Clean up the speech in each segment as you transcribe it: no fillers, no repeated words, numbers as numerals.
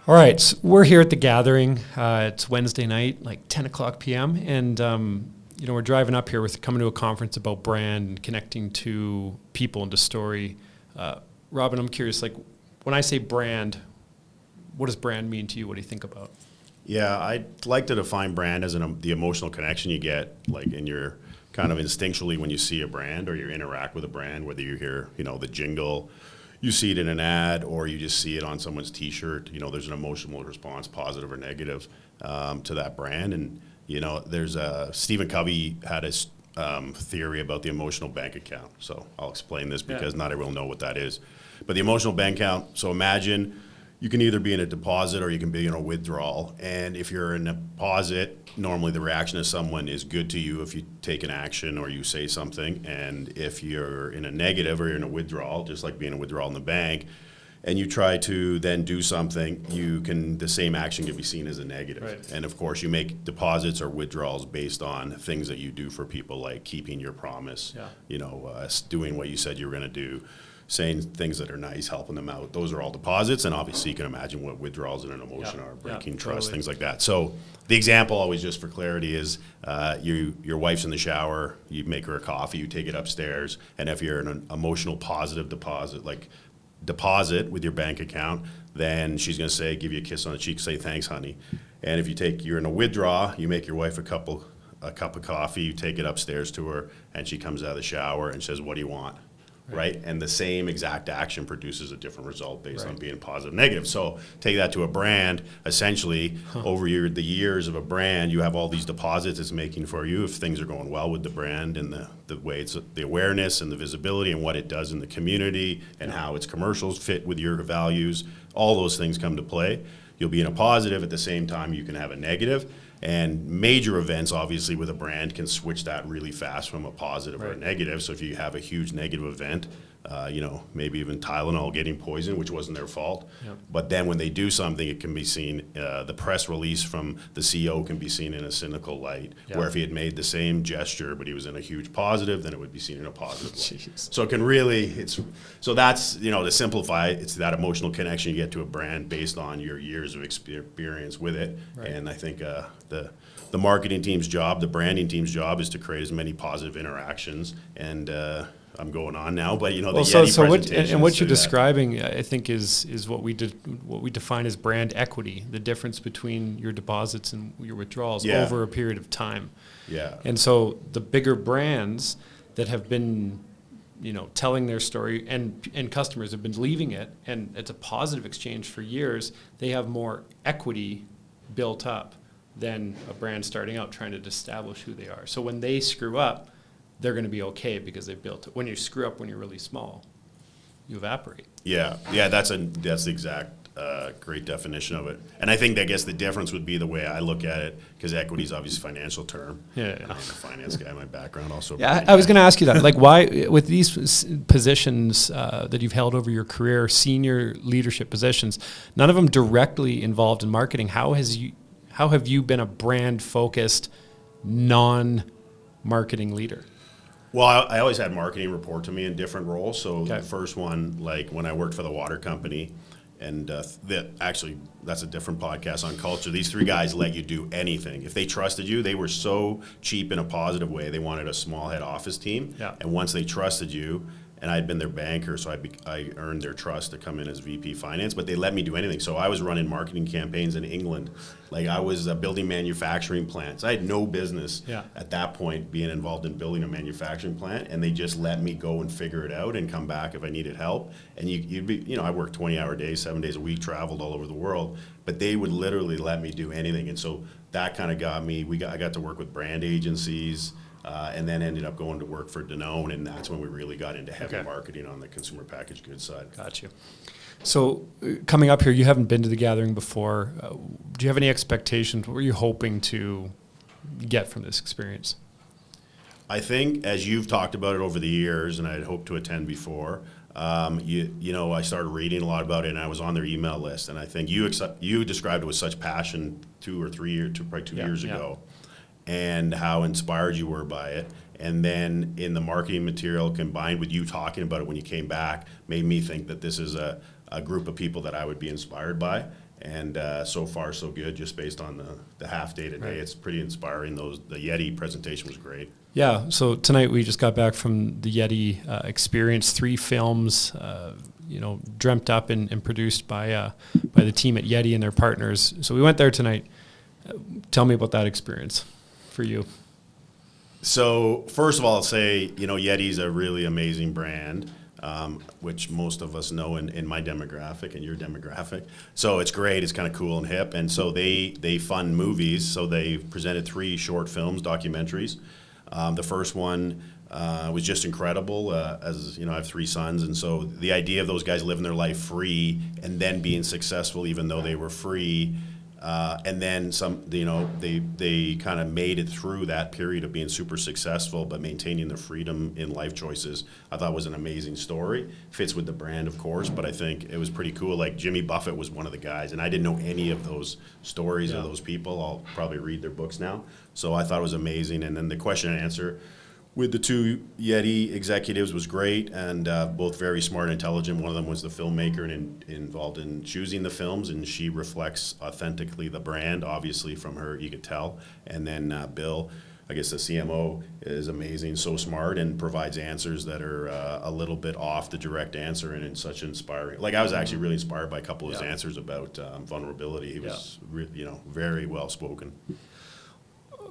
All right, so we're here at the gathering. It's Wednesday night, like 10 o'clock p.m. And, we're driving up here. We're coming to a conference about brand and connecting to people and to story. Robin, I'm curious, like when I say brand, what does brand mean to you? What do you think about? Yeah, I'd like to define brand as the emotional connection you get, like in your kind of instinctually when you see a brand or you interact with a brand, whether you hear, the jingle, you see it in an ad, or you just see it on someone's T-shirt. There's an emotional response, positive or negative, to that brand. And there's Stephen Covey had his theory about the emotional bank account. So I'll explain this because not everyone will know what that is. But the emotional bank account. So imagine you can either be in a deposit or you can be in a withdrawal. And if you're in a deposit, normally the reaction of someone is good to you if you take an action or you say something. And if you're in a negative or you're in a withdrawal, just like being a withdrawal in the bank, and you try to then do something, the same action can be seen as a negative. Right. And of course, you make deposits or withdrawals based on things that you do for people, like keeping your promise, doing what you said you were going to do, saying things that are nice, helping them out. Those are all deposits, and obviously you can imagine what withdrawals in an emotion are, breaking trust, things like that. So the example, always just for clarity, is your wife's in the shower, you make her a coffee, you take it upstairs, and if you're in an emotional positive deposit, like deposit with your bank account, then she's going to give you a kiss on the cheek, say thanks, honey. And if you're in a withdraw, you make your wife a cup of coffee, you take it upstairs to her, and she comes out of the shower and says, what do you want? Right? And the same exact action produces a different result based on being positive, negative. So take that to a brand. Essentially, over the years of a brand, you have all these deposits it's making for you if things are going well with the brand and the way it's the awareness and the visibility and what it does in the community and how its commercials fit with your values. All those things come to play. You'll be in a positive. At the same time, you can have a negative. And major events, obviously, with a brand can switch that really fast from a positive or a negative. So if you have a huge negative event, maybe even Tylenol getting poisoned, which wasn't their fault. Yep. But then when they do something, it can be seen, the press release from the CEO can be seen in a cynical light, where if he had made the same gesture, but he was in a huge positive, then it would be seen in a positive light. So it can really, that's, to simplify it, it's that emotional connection you get to a brand based on your years of experience with it. Right. And I think the marketing team's job, the branding team's job is to create as many positive interactions. And I'm going on now, but the Yeti presentation. What you're describing, I think, is what we define as brand equity, the difference between your deposits and your withdrawals over a period of time. Yeah. And so the bigger brands that have been, telling their story and customers have been leaving it, and it's a positive exchange for years, they have more equity built up than a brand starting out trying to establish who they are. So when they screw up, they're going to be okay because they've built it. When you screw up when you're really small, you evaporate. Yeah, that's the exact great definition of it. And I think, the difference would be the way I look at it, because equity is obviously a financial term. Yeah. I'm a finance guy, my background also. Yeah, I was going to ask you that. Like, why, with these positions that you've held over your career, senior leadership positions, none of them directly involved in marketing, how have you been a brand-focused, non-marketing leader? Well, I always had marketing report to me in different roles. So the first one, like when I worked for the water company, and that's a different podcast on culture. These three guys let you do anything. If they trusted you, they were so cheap in a positive way. They wanted a small head office team. Yeah. And once they trusted you, and I'd been their banker, so I earned their trust to come in as VP Finance, but they let me do anything. So I was running marketing campaigns in England. Like I was building manufacturing plants. I had no business at that point being involved in building a manufacturing plant, and they just let me go and figure it out and come back if I needed help. And you'd be, I worked 20-hour days, 7 days a week, traveled all over the world, but they would literally let me do anything. And so that kind of got me, I got to work with brand agencies, and then ended up going to work for Danone, and that's when we really got into heavy marketing on the consumer packaged goods side. Got you. So coming up here, you haven't been to the gathering before. Do you have any expectations? What were you hoping to get from this experience? I think, as you've talked about it over the years, and I had hoped to attend before, I started reading a lot about it, and I was on their email list, and I think you described it with such passion 2 or 3 years, probably 2 years ago, and how inspired you were by it. And then in the marketing material combined with you talking about it when you came back made me think that this is a group of people that I would be inspired by. And so far, so good, just based on the half day today. Right. It's pretty inspiring. The Yeti presentation was great. Yeah, so tonight we just got back from the Yeti experience, 3 films, dreamt up and produced by the team at Yeti and their partners. So we went there tonight. Tell me about that experience for you. So first of all, I'll say, Yeti's a really amazing brand. Which most of us know in my demographic and your demographic. So it's great. It's kind of cool and hip. And so they fund movies. So they presented 3 short films, documentaries. The first one was just incredible. As you know, I have 3 sons. And so the idea of those guys living their life free and then being successful even though they were free. And then they kind of made it through that period of being super successful, but maintaining their freedom in life choices. I thought was an amazing story. Fits with the brand, of course, but I think it was pretty cool. Like Jimmy Buffett was one of the guys, and I didn't know any of those stories of those people. I'll probably read their books now. So I thought it was amazing. And then the question and answer with the 2 Yeti executives was great, and both very smart and intelligent. One of them was the filmmaker and involved in choosing the films, and she reflects authentically the brand, obviously from her, you could tell. And then Bill, I guess the CMO, is amazing, so smart, and provides answers that are a little bit off the direct answer, and in such inspiring. Like I was actually really inspired by a couple of his answers about vulnerability. He was very well spoken.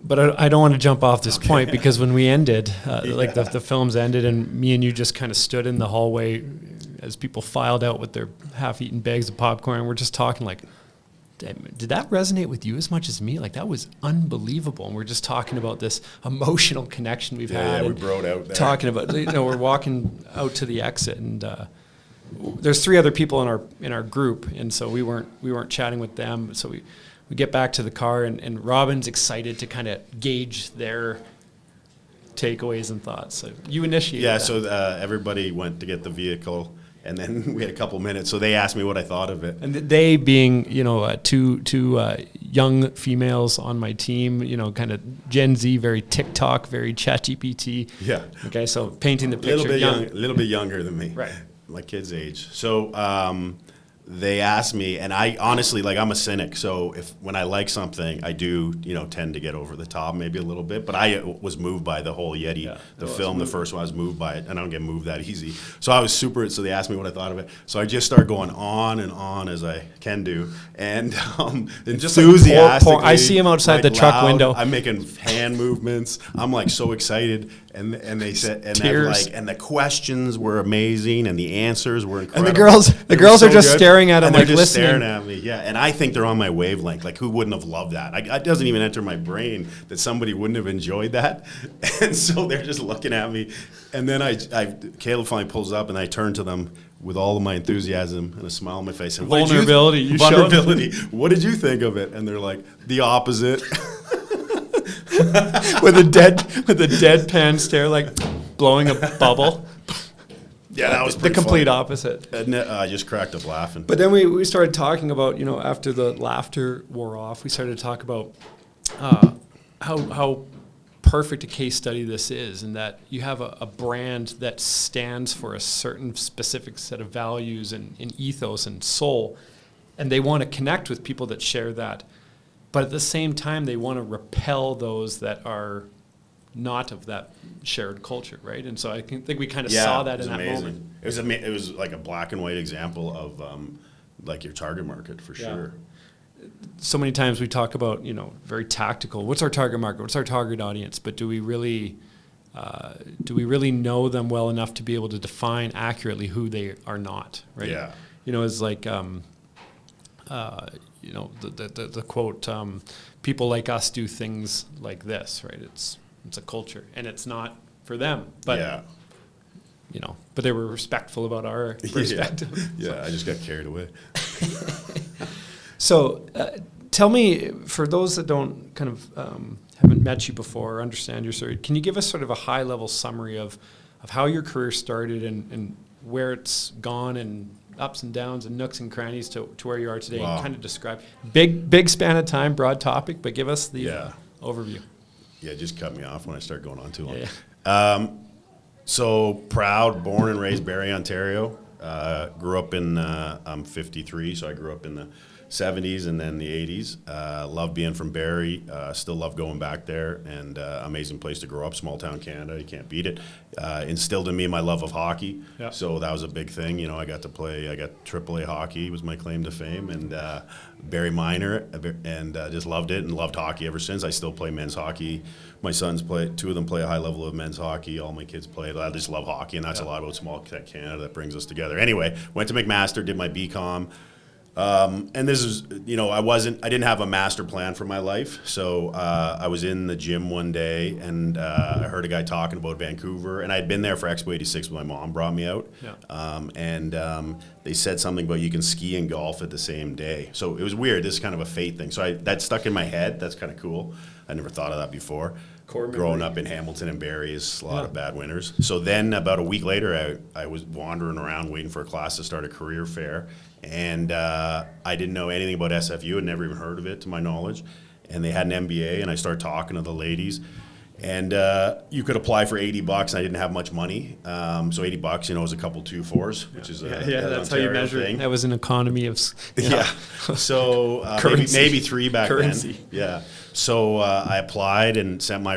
But I don't want to jump off this point because when we ended, the films ended and me and you just kind of stood in the hallway as people filed out with their half-eaten bags of popcorn. And we're just talking like, did that resonate with you as much as me? Like that was unbelievable. And we're just talking about this emotional connection we've had. Yeah, we broke out there. Talking about, we're walking out to the exit and there's 3 other people in our group. And so we weren't chatting with them. So we get back to the car, and Robin's excited to kind of gauge their takeaways and thoughts. So you initiated that. So everybody went to get the vehicle, and then we had a couple minutes. So they asked me what I thought of it. And they being, two young females on my team, kind of Gen Z, very TikTok, very ChatGPT. Yeah. Okay, so painting the picture. A little bit younger than me. Right. My kid's age. So they asked me, and I honestly, I'm a cynic, so when I like something, I do, tend to get over the top maybe a little bit, but I was moved by the whole Yeti, the film, the first one, I was moved by it, and I don't get moved that easy. So I was so they asked me what I thought of it, so I just started going on and on as I can do, and just enthusiastically. I see him outside the truck window. I'm making hand movements, I'm so excited, and they said, and the questions were amazing, and the answers were incredible. And the girls are just staring at him, they're just listening. Staring at me, and I think they're on my wavelength. Like, who wouldn't have loved that? It doesn't even enter my brain that somebody wouldn't have enjoyed that. And so they're just looking at me. And then Caleb finally pulls up, and I turn to them with all of my enthusiasm and a smile on my face. And vulnerability. Vulnerability. What did you think of it? And they're like, the opposite. with a deadpan stare, like blowing a bubble. Yeah, that was the complete funny. Opposite. I just cracked up laughing. But then we started talking about, after the laughter wore off, we started to talk about how perfect a case study this is, and that you have a brand that stands for a certain specific set of values and ethos and soul, and they want to connect with people that share that. But at the same time, they want to repel those that are not of that shared culture, right? And so I think we kind of saw that in that moment. It was like a black and white example of your target market for sure. So many times we talk about, very tactical. What's our target market? What's our target audience? But do we really know them well enough to be able to define accurately who they are not, right? Yeah. It's like, the quote, people like us do things like this, right? It's a culture, and it's not for them, but but they were respectful about our perspective. Yeah, I just got carried away. So, tell me, for those that don't kind of haven't met you before or understand your story, can you give us sort of a high-level summary of how your career started and where it's gone, and ups and downs and nooks and crannies to where you are today? Wow. And kind of describe big span of time, broad topic, but give us the overview. Yeah, just cut me off when I start going on too long. Yeah. So proud, born and raised Barrie, Ontario. Grew up in, I'm 53, so I grew up in the 70s and then the 80s. Love being from Barrie. Still love going back there, and amazing place to grow up. Small town Canada, you can't beat it. Instilled in me my love of hockey. Yeah. So that was a big thing. You know, I got AAA hockey was my claim to fame, and Barrie minor, and just loved it and loved hockey ever since. I still play men's hockey. My sons play, 2 of them play a high level of men's hockey. All my kids play. I just love hockey, and that's a lot about small tech Canada that brings us together. Anyway, went to McMaster, did my BCom. And this is, you know, I didn't have a master plan for my life. So I was in the gym one day, and I heard a guy talking about Vancouver, and I had been there for Expo 86 when my mom brought me out. Yeah. They said something about you can ski and golf at the same day. So it was weird. This is kind of a fate thing. So that stuck in my head. That's kind of cool. I never thought of that before. Growing up in Hamilton and Barrie is a lot of bad winters. So then about a week later, I was wandering around waiting for a class to start a career fair. And I didn't know anything about SFU. I'd never even heard of it, to my knowledge. And they had an MBA, and I started talking to the ladies. And you could apply for $80, and I didn't have much money. So $80, you know, was a couple 2-4s, which is that's how you measure it. That was an economy of So maybe 3 back then. Yeah. So I applied and sent my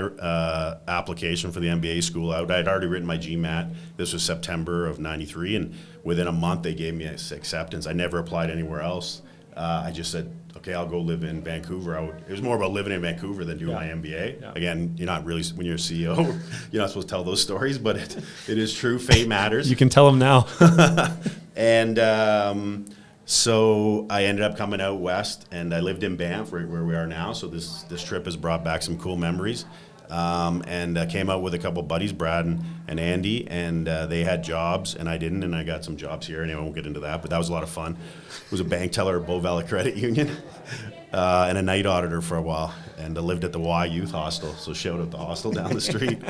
application for the MBA school out. I had already written my GMAT. This was September of '93, and within a month they gave me acceptance. I never applied anywhere else. I just said, okay, I'll go live in Vancouver. It was more about living in Vancouver than doing my MBA. Yeah. Again, you're not really, when you're a CEO, you're not supposed to tell those stories, but it is true. Fate matters. You can tell them now. And so I ended up coming out west, and I lived in Banff, right where we are now. So this trip has brought back some cool memories. And I came out with a couple buddies, Brad and Andy, and they had jobs, and I didn't, and I got some jobs here, and I won't get into that, but that was a lot of fun. I was a bank teller at Bow Valley Credit Union and a night auditor for a while, and I lived at the Y Youth Hostel, so shout out the hostel down the street.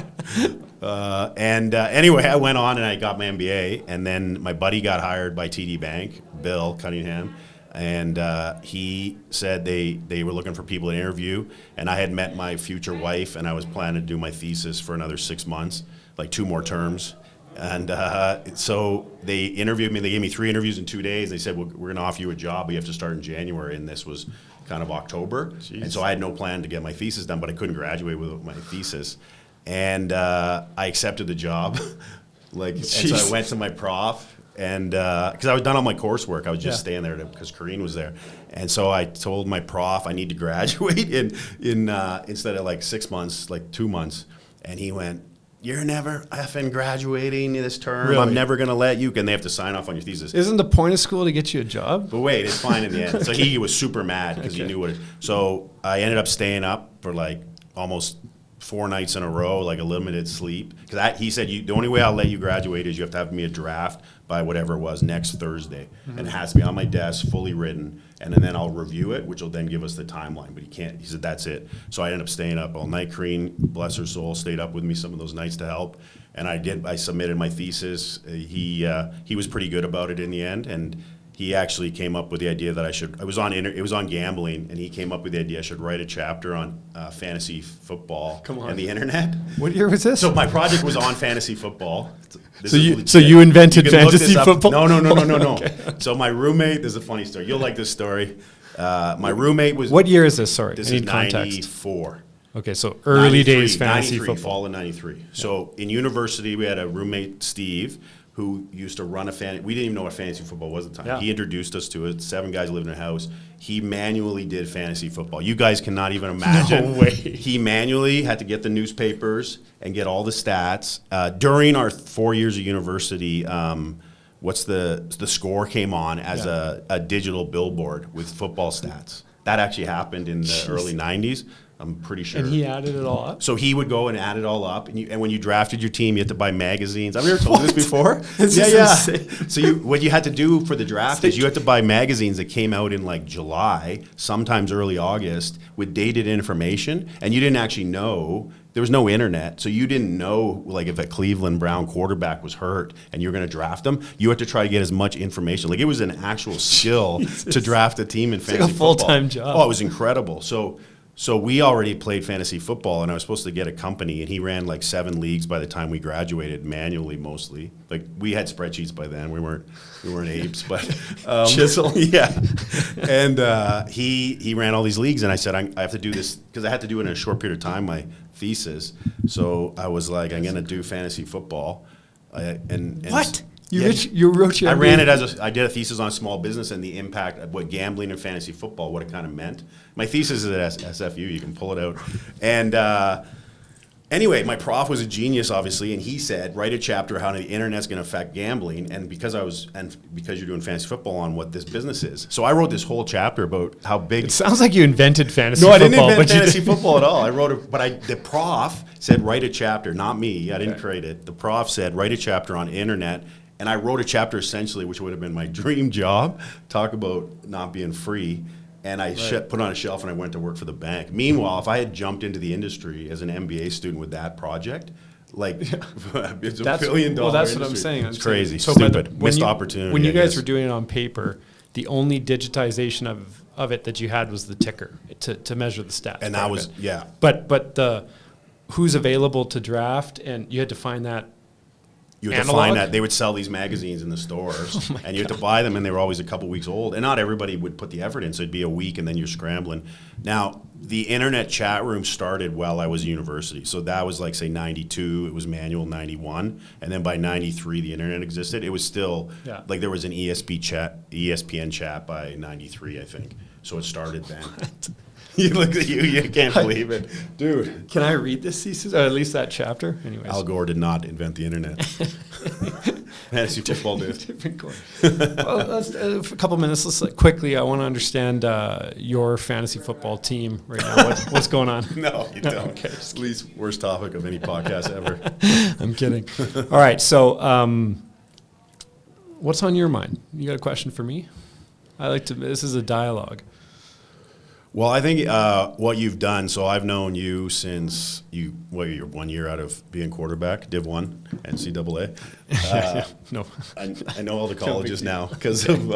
Anyway, I went on and I got my MBA, and then my buddy got hired by TD Bank, Bill Cunningham, and he said they were looking for people to interview, and I had met my future wife, and I was planning to do my thesis for another 6 months, like 2 more terms. And so they interviewed me. They gave me 3 interviews in 2 days. They said, well, we're going to offer you a job, but you have to start in January, and this was kind of October. Jeez. And so I had no plan to get my thesis done, but I couldn't graduate with my thesis. And I accepted the job. And so I went to my prof, and because I was done all my coursework, I was just staying there because Corrine was there, and so I told my prof I need to graduate in instead of like 6 months, like 2 months, and he went, "You're never effing graduating this term. Really? I'm never going to let you." And they have to sign off on your thesis. Isn't the point of school to get you a job? But wait, it's fine in the end. So he was super mad because he knew what. So I ended up staying up for like almost 4 nights in a row, like a limited sleep. Because he said, the only way I'll let you graduate is you have to have me a draft by whatever it was next Thursday. Mm-hmm. And it has to be on my desk, fully written. And then I'll review it, which will then give us the timeline. But he said, that's it. So I ended up staying up all night. Corrine, bless her soul, stayed up with me some of those nights to help. And I submitted my thesis. He was pretty good about it in the end. And he actually came up with the idea that it was on gambling, and he came up with the idea I should write a chapter on fantasy football and the internet. What year was this? So my project was on fantasy football. So you invented fantasy football? No. Okay. So my roommate, this is a funny story. You'll like this story. My roommate was... What year is this? Sorry, this is 94. Okay, so early days fantasy football. Fall in 93. Yeah. So in university, we had a roommate, Steve, who used to run we didn't even know what fantasy football was at the time. Yeah. He introduced us to it. 7 guys lived in a house. He manually did fantasy football. You guys cannot even imagine. No way. He manually had to get the newspapers and get all the stats. During our 4 years of university, the score came on as a digital billboard with football stats. That actually happened in the early 90s. I'm pretty sure. And he added it all up? So he would go and add it all up. And when you drafted your team, you had to buy magazines. I've never told you this before. So what you had to do for the draft is you had to buy magazines that came out in like July, sometimes early August, with dated information. And you didn't actually know. There was no internet, so you didn't know like if a Cleveland Brown quarterback was hurt and you were going to draft them. You had to try to get as much information. Like it was an actual skill to draft a team in fantasy football. It's like a full-time job. Oh, it was incredible. So So we already played fantasy football, and I was supposed to get a company, and he ran like 7 leagues by the time we graduated, manually mostly. Like we had spreadsheets by then. We weren't apes, but Chisel. Yeah. And he ran all these leagues, and I said I have to do this because I had to do it in a short period of time, my thesis. So I was like, I'm going to do fantasy football. And what? You wrote your I ran it I did a thesis on small business and the impact of what gambling and fantasy football, what it kind of meant. My thesis is at SFU, you can pull it out. And anyway, my prof was a genius, obviously, and he said, write a chapter how the internet's going to affect gambling, and because you're doing fantasy football on what this business is. So I wrote this whole chapter about how big. It sounds like you invented fantasy football. No, I didn't invent fantasy football at all. I wrote it, but the prof said, write a chapter, not me. I didn't create it. The prof said, write a chapter on internet. And I wrote a chapter essentially, which would have been my dream job, talk about not being free. And I put it on a shelf and I went to work for the bank. Meanwhile, if I had jumped into the industry as an MBA student with that project, like it's $1 billion. Well, that's industry. what I'm saying. It's crazy, so stupid, missed opportunity. When you guys were doing it on paper, the only digitization of it that you had was the ticker to measure the stats. And that was, But the who's available to draft, and you had to find that. You had to find that. They would sell these magazines in the stores, and you had to buy them, and they were always a couple weeks old. And not everybody would put the effort in, so it'd be a week, and then you're scrambling. Now, the internet chat room started while I was in university. So that was like, say, 92. It was manual 91. And then by 93, the internet existed. It was still, like there was an ESPN chat by 93, I think. So it started then. You look at you can't believe it. Dude. Can I read this thesis, or at least that chapter? Anyways. Al Gore did not invent the internet. Fantasy football did. Different Gore. Well, let's, a couple minutes. Let's quickly, I want to understand your fantasy football team right now. What's going on? No, you don't. Okay, least worst topic of any podcast ever. I'm kidding. All right, so what's on your mind? You got a question for me? This is a dialogue. Well, I think what you've done, so I've known you since you're 1 year out of being quarterback, Div 1, NCAA. No. I know all the colleges now because of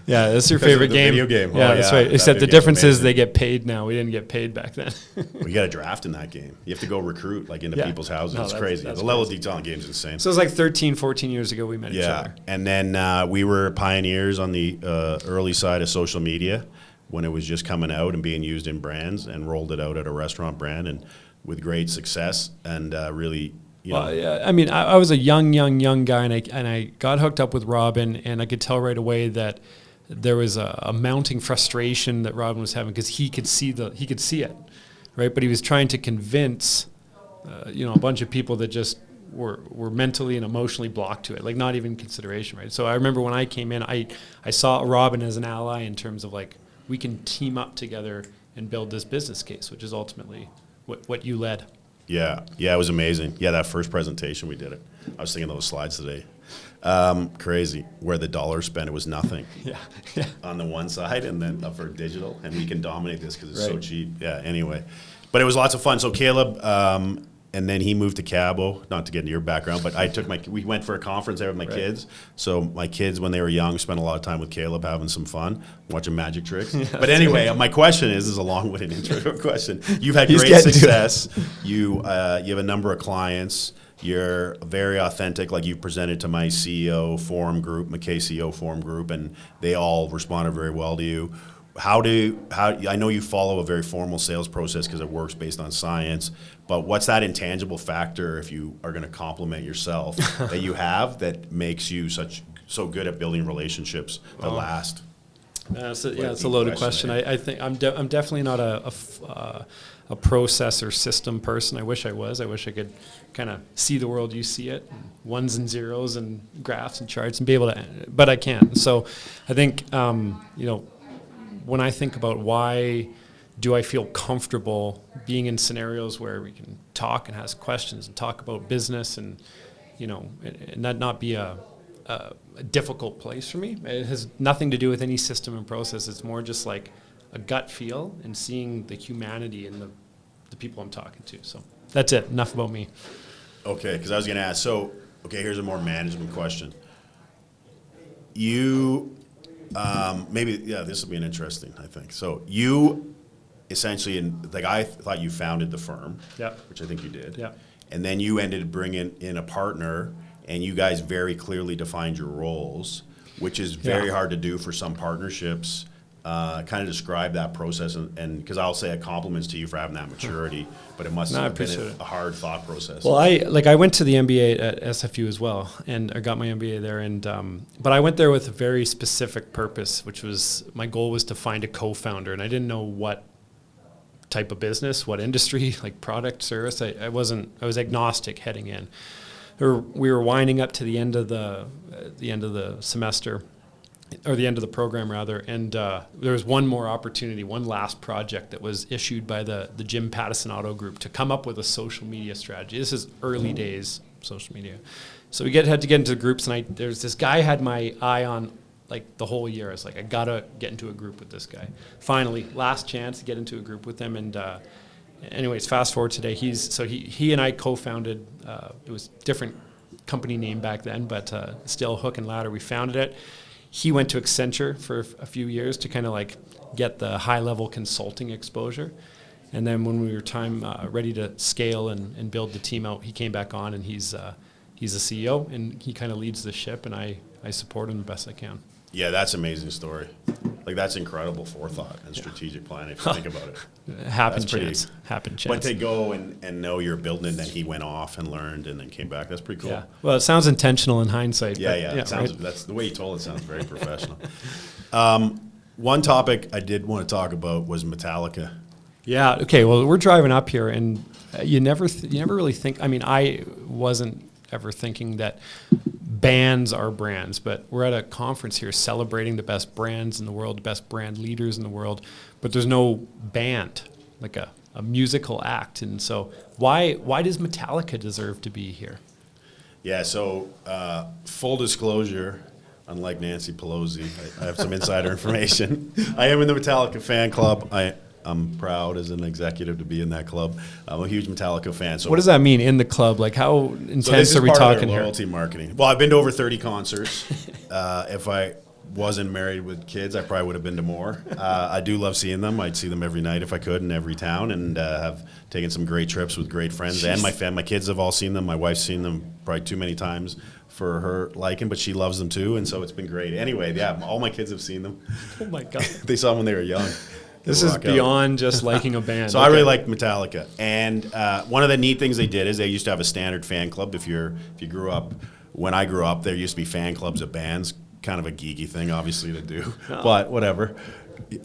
that's your favorite game. Video game. Yeah, that's right. Except the difference is they get paid now. We didn't get paid back then. You got a draft in that game. You have to go recruit into people's houses. It's crazy. The level of detail in games is insane. So it was like 13, 14 years ago we met each other. And then we were pioneers on the early side of social media, when it was just coming out and being used in brands, and rolled it out at a restaurant brand and with great success, and really, I mean, I was a young guy, and I got hooked up with Robin, and I could tell right away that there was a mounting frustration that Robin was having because he could see it, right? But he was trying to convince, a bunch of people that just were mentally and emotionally blocked to it, like not even consideration, right? So I remember when I came in, I saw Robin as an ally in terms of like, we can team up together and build this business case, which is ultimately what you led. Yeah, it was amazing. Yeah, that first presentation we did it. I was thinking of those slides today. Crazy. Where the dollar spent, it was nothing. Yeah. On the one side, and then for digital, and we can dominate this because it's so cheap. Yeah. Anyway, but it was lots of fun. So Caleb, and then he moved to Cabo. Not to get into your background, but we went for a conference there with my kids. So my kids, when they were young, spent a lot of time with Caleb, having some fun, watching magic tricks. But anyway, my question is a long-winded intro to a question. You've had great success. You have a number of clients. You're very authentic, like you presented to my CEO forum group, McKay CEO forum group, and they all responded very well to you. I know you follow a very formal sales process because it works based on science, but what's that intangible factor, if you are going to compliment yourself, that you have that makes you so good at building relationships that last? It's a loaded question. I think I'm definitely not a process or system person. I wish I was. I wish I could kind of see the world you see it, ones and zeros and graphs and charts, and be able to, but I can't. So I think, when I think about why do I feel comfortable being in scenarios where we can talk and ask questions and talk about business and that not be a difficult place for me. It has nothing to do with any system and process. It's more just like a gut feel and seeing the humanity in the people I'm talking to. So that's it. Enough about me. Okay, because I was going to ask. So, here's a more management question. You... this will be an interesting, I think. So you essentially, I thought you founded the firm, which I think you did. Yeah. And then you ended up bringing in a partner, and you guys very clearly defined your roles, which is very hard to do for some partnerships. Kind of describe that process, and because I'll say compliments to you for having that maturity, but it must have been a hard thought process. Well, I went to the MBA at SFU as well, and I got my MBA there, and but I went there with a very specific purpose, which was my goal was to find a co-founder, and I didn't know what type of business, what industry, like product, service. I was agnostic heading in. We were winding up to the end of the semester, or the end of the program rather, and there was one more opportunity, one last project that was issued by the Jim Pattison Auto Group to come up with a social media strategy. This is early days social media. So we had to get into groups, and there's this guy I had my eye on like the whole year. I was like, I gotta get into a group with this guy. Finally, last chance to get into a group with him, and anyways, fast forward today. He and I co-founded. It was different company name back then, but still Hook and Ladder. We founded it. He went to Accenture for a few years to kind of like get the high-level consulting exposure. And then when we were ready to scale and build the team out, he came back on, and he's a CEO, and he kind of leads the ship, and I support him the best I can. Yeah, that's an amazing story. Like, that's incredible forethought and strategic planning if you think about it. Happen chance. But to go and know you're building it, and then he went off and learned and then came back, that's pretty cool. Yeah. Well, it sounds intentional in hindsight. That's the way you told it sounds very professional. One topic I did want to talk about was Metallica. Yeah. Okay. Well, we're driving up here, and you never really think. I mean, I wasn't ever thinking that bands are brands, but we're at a conference here celebrating the best brands in the world, the best brand leaders in the world, but there's no band, like a musical act. And so why does Metallica deserve to be here? Yeah, so full disclosure, unlike Nancy Pelosi, I have some insider information. I am in the Metallica fan club. I'm proud as an executive to be in that club. I'm a huge Metallica fan. So what does that mean, in the club? Like, how intense are we talking here? Loyalty marketing. Well, I've been to over 30 concerts. If I wasn't married with kids, I probably would have been to more. I do love seeing them. I'd see them every night if I could in every town, and have taken some great trips with great friends. And my kids have all seen them. My wife's seen them probably too many times for her liking, but she loves them too, and so it's been great. Anyway, yeah, all my kids have seen them. Oh my God. They saw them when they were young. This is beyond just liking a band. So I really like Metallica, and one of the neat things they did is they used to have a standard fan club. If you grew up, when I grew up, there used to be fan clubs of bands. Kind of a geeky thing, obviously, to do, but whatever.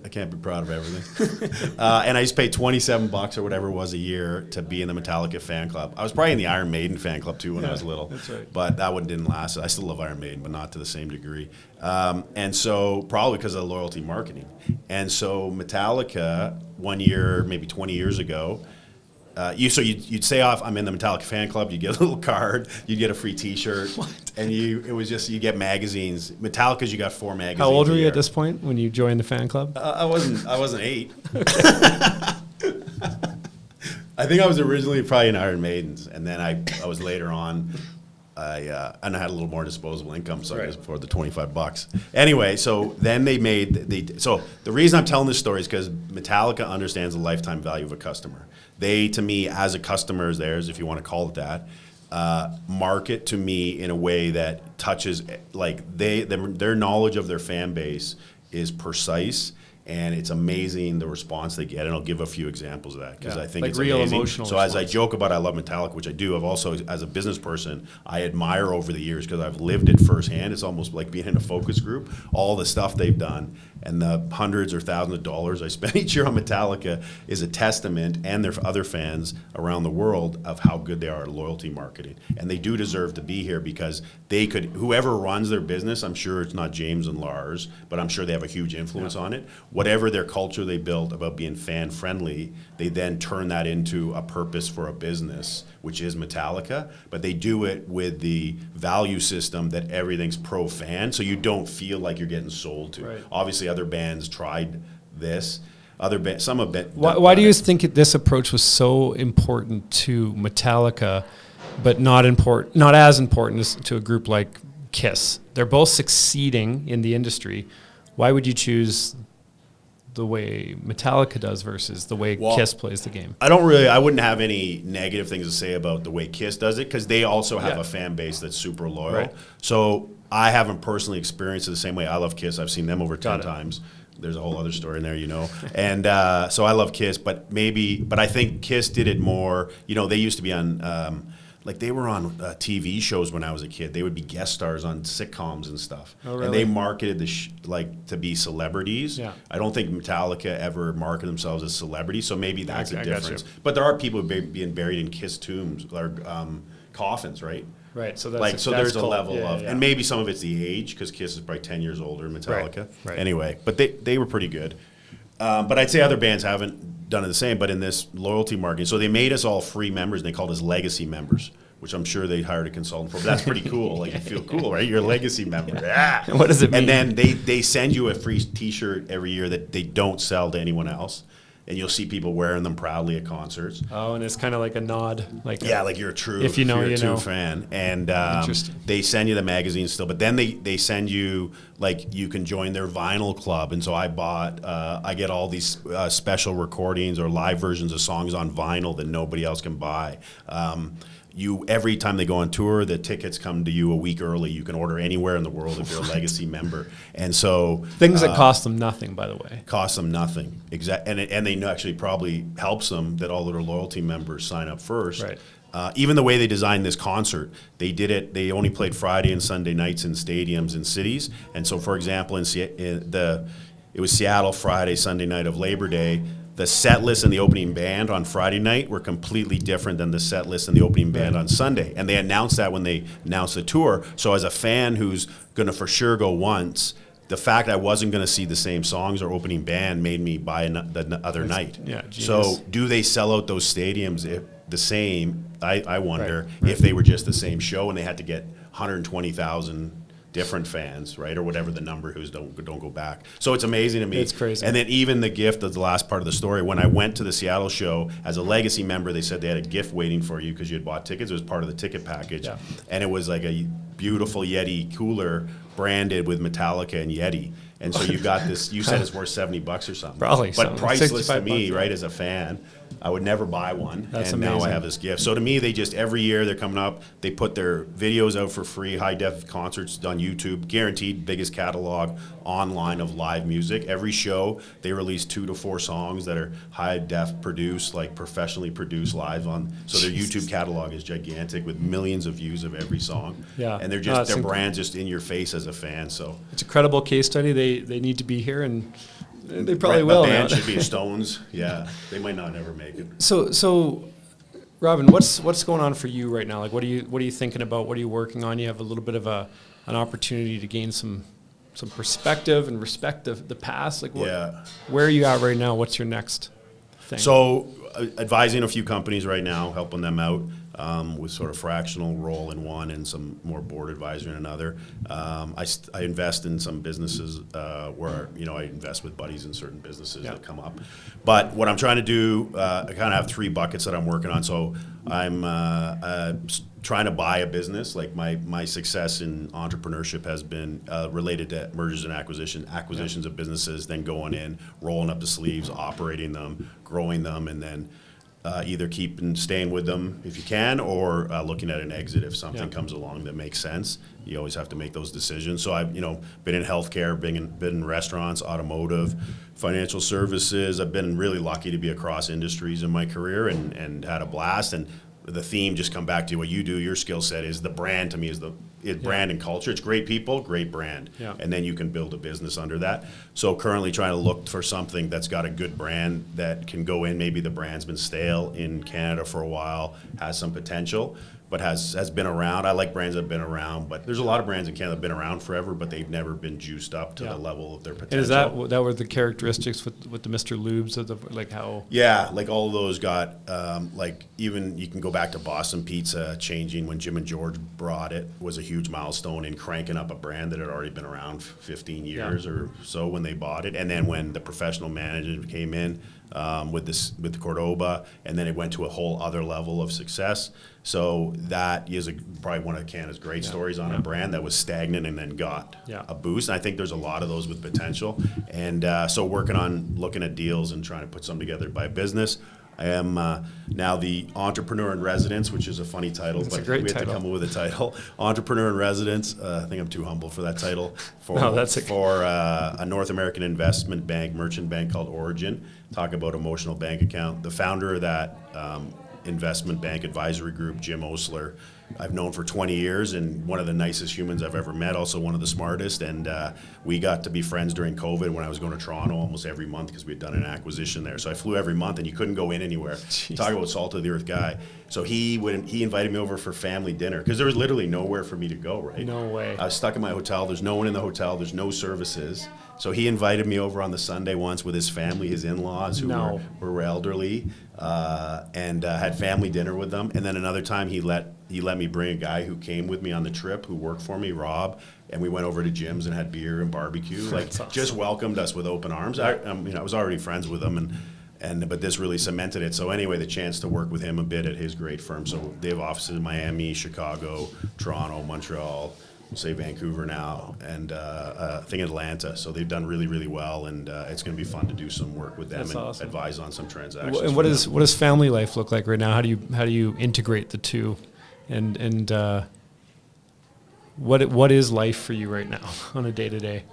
I can't be proud of everything. And I used to pay $27 or whatever it was a year to be in the Metallica fan club. I was probably in the Iron Maiden fan club too when I was little. That's right. But that one didn't last. I still love Iron Maiden, but not to the same degree. And so probably because of loyalty marketing. And so Metallica, one year, maybe 20 years ago, you'd say off, I'm in the Metallica fan club. You get a little card. You get a free T-shirt. What? And you get magazines. Metallica's, you got 4 magazines. How old were you at this point when you joined the fan club? I wasn't 8. I think I was originally probably in Iron Maidens, and then I was later on. And I had a little more disposable income, so I guess for the $25. Anyway, so then so the reason I'm telling this story is because Metallica understands the lifetime value of a customer. They, to me, as a customer, as theirs, if you want to call it that, market to me in a way that touches, like their knowledge of their fan base is precise. And it's amazing the response they get, and I'll give a few examples of that because I think like it's real amazing. Emotional so response. As I joke about I love Metallica, which I do, I've also, as a business person, I admire over the years because I've lived it firsthand. It's almost like being in a focus group. All the stuff they've done and the hundreds or thousands of dollars I spend each year on Metallica is a testament, and their other fans around the world, of how good they are at loyalty marketing. And they do deserve to be here because whoever runs their business, I'm sure it's not James and Lars, but I'm sure they have a huge influence on it. Whatever their culture they built about being fan friendly, they then turn that into a purpose for a business, which is Metallica, but they do it with the value system that everything's pro fan, so you don't feel like you're getting sold to. Right. Obviously, other bands tried this. Some have been. Why do you think this approach was so important to Metallica, but not as important as to a group like Kiss? They're both succeeding in the industry. Why would you choose the way Metallica does versus the way Kiss plays the game? I wouldn't have any negative things to say about the way Kiss does it, because they also have a fan base that's super loyal. Right. So I haven't personally experienced it the same way. I love Kiss. I've seen them over 10 times. There's a whole other story in there, And so I love Kiss, but I think Kiss did it more. They used to be on, they were on TV shows when I was a kid. They would be guest stars on sitcoms and stuff. Oh, really? And they marketed to be celebrities. Yeah. I don't think Metallica ever marketed themselves as celebrities, so maybe that's a difference. Gotcha. But there are people being buried in Kiss tombs or coffins, right? Right. So that's there's a level of, yeah. and maybe some of it's the age, because Kiss is probably 10 years older than Metallica. Right. Anyway, but they were pretty good. But I'd say other bands haven't done it the same, but in this loyalty marketing. So they made us all free members, and they called us legacy members, which I'm sure they hired a consultant for. But that's pretty cool. You feel cool, right? You're a legacy member. Yeah. What does it mean? And then they send you a free T-shirt every year that they don't sell to anyone else. And you'll see people wearing them proudly at concerts. Oh, and it's kind of like a nod. You're a true, if you're a true fan. And Interesting. they send you the magazine still, but then they send you, you can join their vinyl club. And so I get all these special recordings or live versions of songs on vinyl that nobody else can buy. Every time they go on tour, the tickets come to you a week early. You can order anywhere in the world if you're a legacy member. And so things that cost them nothing, by the way. Cost them nothing. And they actually probably helps them that all their loyalty members sign up first. Right. Even the way they designed this concert, they did it. They only played Friday and Sunday nights in stadiums and cities. And so, for example, it was Seattle Friday, Sunday night of Labor Day. The set list and the opening band on Friday night were completely different than the set list and the opening band on Sunday. And they announced that when they announced the tour. So as a fan who's going to for sure go once, the fact I wasn't going to see the same songs or opening band made me buy the other night. Yeah, genius. So do they sell out those stadiums the same? I wonder Right. if they were just the same show and they had to get 120,000 different fans, right, or whatever the number who's don't go back. So it's amazing to me. It's crazy. And then even the gift of the last part of the story, when I went to the Seattle show as a legacy member, they said they had a gift waiting for you because you had bought tickets. It was part of the ticket package, and it was like a beautiful Yeti cooler branded with Metallica and Yeti. And so you got this. You said it's worth $70 or something, probably, but priceless to me, $65, right, as a fan. I would never buy one, That's and amazing. now I have this gift. So to me, they just every year they're coming up. They put their videos out for free, high def concerts on YouTube, guaranteed biggest catalog online of live music. Every show they release 2 to 4 songs that are high def produced, professionally produced live on. So their YouTube catalog is gigantic with millions of views of every song. Yeah, and they're just their brand's just in your face as a fan. So it's a credible case study. They need to be here and. They probably will. The band should be Stones. Yeah, they might not ever make it. So, Robin, what's going on for you right now? What are you thinking about? What are you working on? You have a little bit of an opportunity to gain some perspective and respect of the past. Where are you at right now? What's your next thing? So, advising a few companies right now, helping them out. With sort of fractional role in one and some more board advisory in another. I invest in some businesses where I invest with buddies in certain businesses that come up. But what I'm trying to do, I kind of have 3 buckets that I'm working on. So I'm trying to buy a business. Like my success in entrepreneurship has been related to mergers and acquisitions of businesses, then going in, rolling up the sleeves, operating them, growing them, and then either staying with them if you can, or looking at an exit if something comes along that makes sense. You always have to make those decisions. So I've been in healthcare, been in restaurants, automotive, financial services. I've been really lucky to be across industries in my career and had a blast. And the theme just come back to what you do. Your skill set is the brand. To me, is brand and culture. It's great people, great brand, and then you can build a business under that. So currently trying to look for something that's got a good brand that can go in. Maybe the brand's been stale in Canada for a while, has some potential, but has been around. I like brands that have been around, but there's a lot of brands in Canada that have been around forever, but they've never been juiced up to the level of their potential. And is that were the characteristics with the Mr. Lubes of how? Yeah, all of those got even you can go back to Boston Pizza changing when Jim and George brought it was a huge milestone in cranking up a brand that had already been around 15 years or so when they bought it. And then when the professional manager came in, with the Cordoba, and then it went to a whole other level of success. So that is probably one of Canada's great stories on a brand that was stagnant and then got a boost. And I think there's a lot of those with potential. And so working on looking at deals and trying to put some together by business. I am now the entrepreneur in residence, which is a funny title, That's but a great we had title. to come up with a title. Entrepreneur in residence. I think I'm too humble for that title. For a North American investment bank, merchant bank called Origin. Talk about emotional bank account. The founder of that investment bank advisory group, Jim Osler, I've known for 20 years, and one of the nicest humans I've ever met, also one of the smartest. And we got to be friends during COVID when I was going to Toronto almost every month because we had done an acquisition there. So I flew every month, and you couldn't go in anywhere. Jeez. Talk about salt of the earth guy. So he invited me over for family dinner because there was literally nowhere for me to go, right? No way. I was stuck in my hotel. There's no one in the hotel. There's no services. So he invited me over on the Sunday once with his family, his in-laws who were elderly, and had family dinner with them. And then another time he let me bring a guy who came with me on the trip who worked for me, Rob, and we went over to Jim's and had beer and barbecue. Like awesome. Just welcomed us with open arms. I was already friends with him, but this really cemented it. So anyway, the chance to work with him a bit at his great firm. So they have offices in Miami, Chicago, Toronto, Montreal. We'll say Vancouver now, and I think Atlanta. So they've done really, really well, and it's going to be fun to do some work with them. That's and awesome. Advise on some transactions. And what does family life look like right now? How do you integrate the two, and what is life for you right now on a day to day?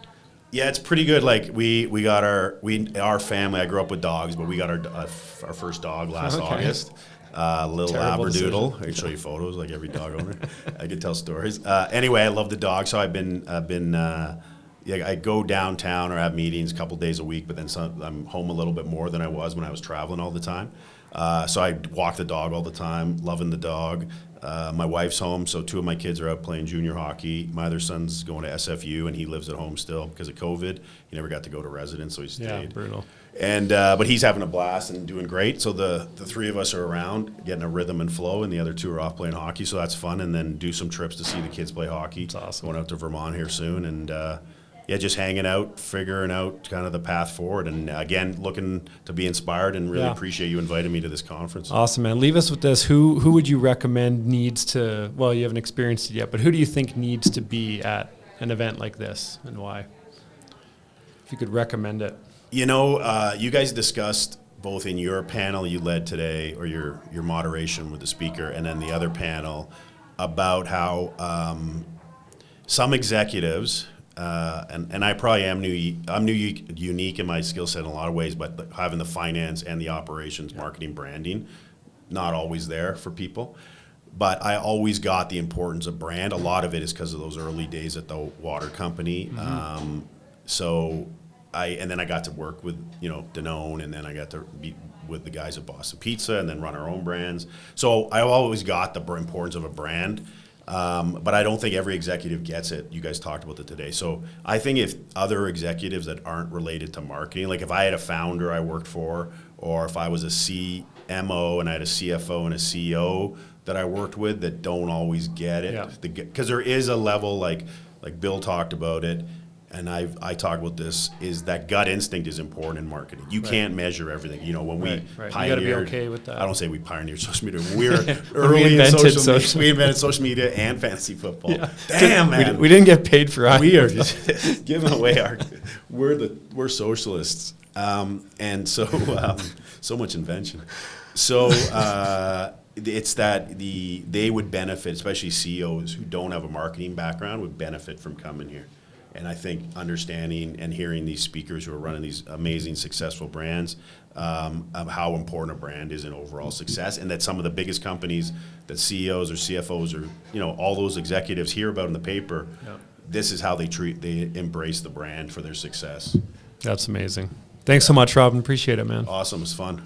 Yeah, it's pretty good. Like we got our family. I grew up with dogs, but we got our first dog last August. Little Terrible Labradoodle. decision. I can show you photos like every dog owner. I could tell stories. Anyway, I love the dog, so I've been I go downtown or have meetings a couple days a week, but then I'm home a little bit more than I was when I was traveling all the time. So I walk the dog all the time, loving the dog. My wife's home, so 2 of my kids are out playing junior hockey. My other son's going to SFU, and he lives at home still because of COVID. He never got to go to residence, so he stayed. Yeah, brutal. And but he's having a blast and doing great. So the 3 of us are around getting a rhythm and flow, and the other 2 are off playing hockey. So that's fun. And then do some trips to see the kids play hockey. That's awesome. Going out to Vermont here soon, and just hanging out, figuring out kind of the path forward. And again, looking to be inspired, and really appreciate you inviting me to this conference. Awesome, man. Leave us with this. Who would you recommend needs to? Well, you haven't experienced it yet, but who do you think needs to be at an event like this, and why? If you could recommend it. You guys discussed both in your panel you led today, or your moderation with the speaker, and then the other panel about how some executives, and I probably am unique in my skill set in a lot of ways, but having the finance and the operations, marketing, branding, not always there for people. But I always got the importance of brand. A lot of it is because of those early days at the water company. Mm-hmm. And then I got to work with, Danone, and then I got to be with the guys at Boston Pizza, and then run our own brands. So I always got the importance of a brand, but I don't think every executive gets it. You guys talked about it today. So I think if other executives that aren't related to marketing, like if I had a founder I worked for, or if I was a CMO and I had a CFO and a CEO that I worked with that don't always get it, because there is a level, like Bill talked about it, and I talk about this, is that gut instinct is important in marketing. You can't measure everything. When we pioneered, you got to be okay with that. I don't say we pioneered social media. We were early in social media. We invented social media and fantasy football. Yeah. Damn, man. We didn't get paid for either. We are just giving away we're socialists. And so so much invention. So it's that they would benefit, especially CEOs who don't have a marketing background, would benefit from coming here. And I think understanding and hearing these speakers who are running these amazing, successful brands, of how important a brand is in overall success, and that some of the biggest companies that CEOs or CFOs or all those executives hear about in the paper, this is how they embrace the brand for their success. That's amazing. Thanks so much, Robin. Appreciate it, man. Awesome. It was fun.